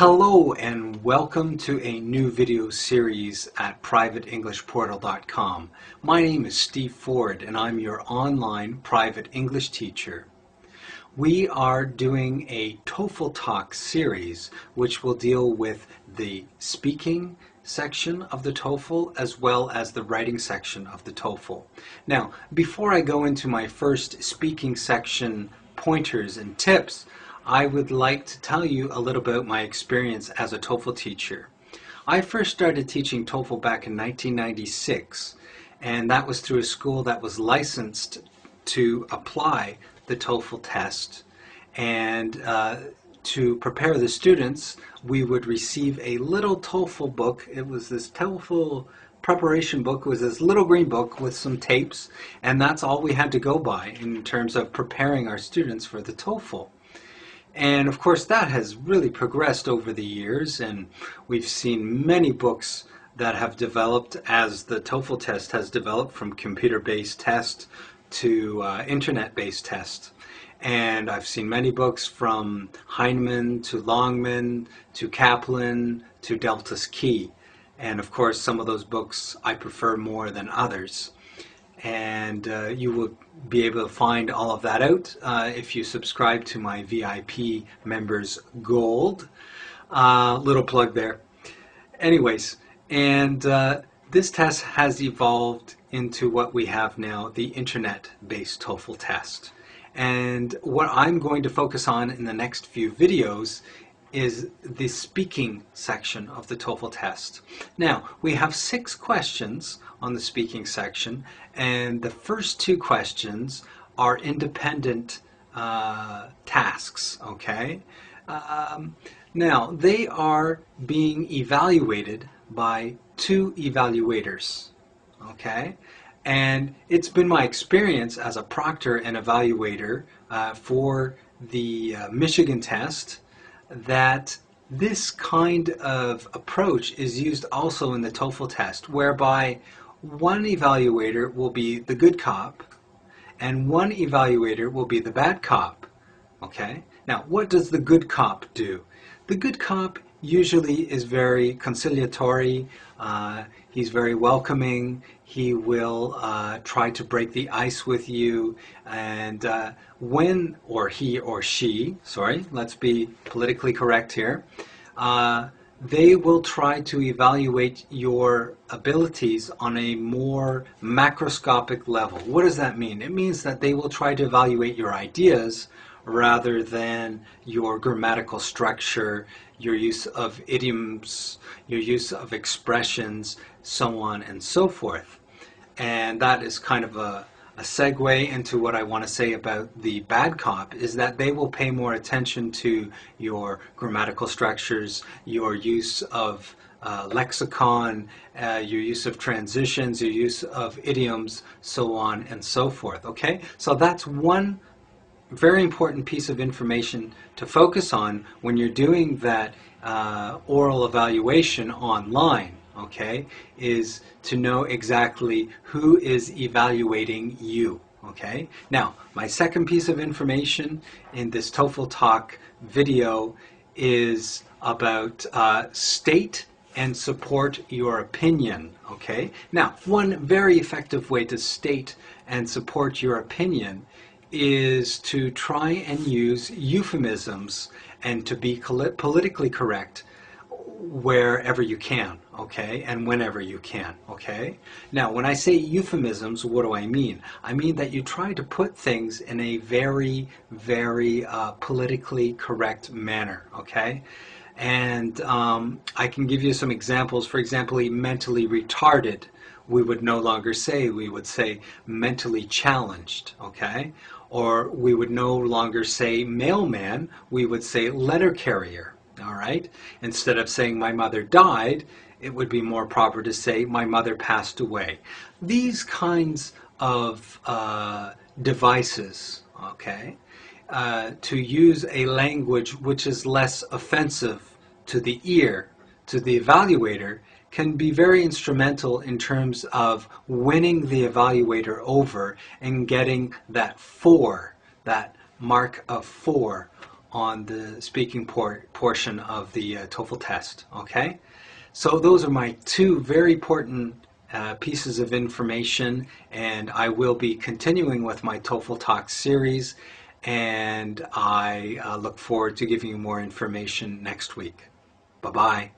Hello and welcome to a new video series at privateenglishportal.com. My name is Steve Ford and I'm your online private English teacher. We are doing a TOEFL Talk series which will deal with the speaking section of the TOEFL as well as the writing section of the TOEFL. Now, before I go into my first speaking section pointers and tips, I would like to tell you a little bit about my experience as a TOEFL teacher. I first started teaching TOEFL back in 1996, and that was through a school that was licensed to apply the TOEFL test. And to prepare the students, we would receive a little TOEFL book. It was this TOEFL preparation book. It was this little green book with some tapes, and that's all we had to go by in terms of preparing our students for the TOEFL. And of course that has really progressed over the years, and we've seen many books that have developed as the TOEFL test has developed, from computer-based test to internet-based test. And I've seen many books from Heinemann to Longman to Kaplan to Delta's Key. And of course some of those books I prefer more than others. And you will be able to find all of that out if you subscribe to my VIP Members Gold. Little plug there. Anyways, and this test has evolved into what we have now, the internet-based TOEFL test. And what I'm going to focus on in the next few videos is the speaking section of the TOEFL test. Now, we have 6 questions on the speaking section, and the first 2 questions are independent tasks, okay? Now, they are being evaluated by 2 evaluators, okay? And it's been my experience as a proctor and evaluator for the Michigan test that this kind of approach is used also in the TOEFL test, whereby one evaluator will be the good cop and one evaluator will be the bad cop. Okay? Now, what does the good cop do? The good cop usually is very conciliatory, he's very welcoming, he will try to break the ice with you, and when, or he or she, sorry, let's be politically correct here, they will try to evaluate your abilities on a more macroscopic level. What does that mean? It means that they will try to evaluate your ideas rather than your grammatical structure, your use of idioms, your use of expressions, so on and so forth. And that is kind of a segue into what I want to say about the bad cop, is that they will pay more attention to your grammatical structures, your use of lexicon, your use of transitions, your use of idioms, so on and so forth. Okay, so that's one very important piece of information to focus on when you're doing that oral evaluation online, okay, is to know exactly who is evaluating you, okay? Now, my second piece of information in this TOEFL Talk video is about state and support your opinion, okay? Now, one very effective way to state and support your opinion is to try and use euphemisms and to be politically correct wherever you can, okay, and whenever you can, okay? Now, when I say euphemisms, what do I mean? I mean that you try to put things in a very, very politically correct manner, okay? And I can give you some examples. For example, mentally retarded, we would no longer say, we would say mentally challenged, okay? Or we would no longer say mailman, we would say letter carrier, all right? Instead of saying my mother died, it would be more proper to say my mother passed away. These kinds of devices, okay, to use a language which is less offensive to the ear, to the evaluator, can be very instrumental in terms of winning the evaluator over and getting that 4, that mark of 4 on the speaking portion of the TOEFL test, okay? So those are my two very important pieces of information, and I will be continuing with my TOEFL Talk series, and I look forward to giving you more information next week. Bye-bye.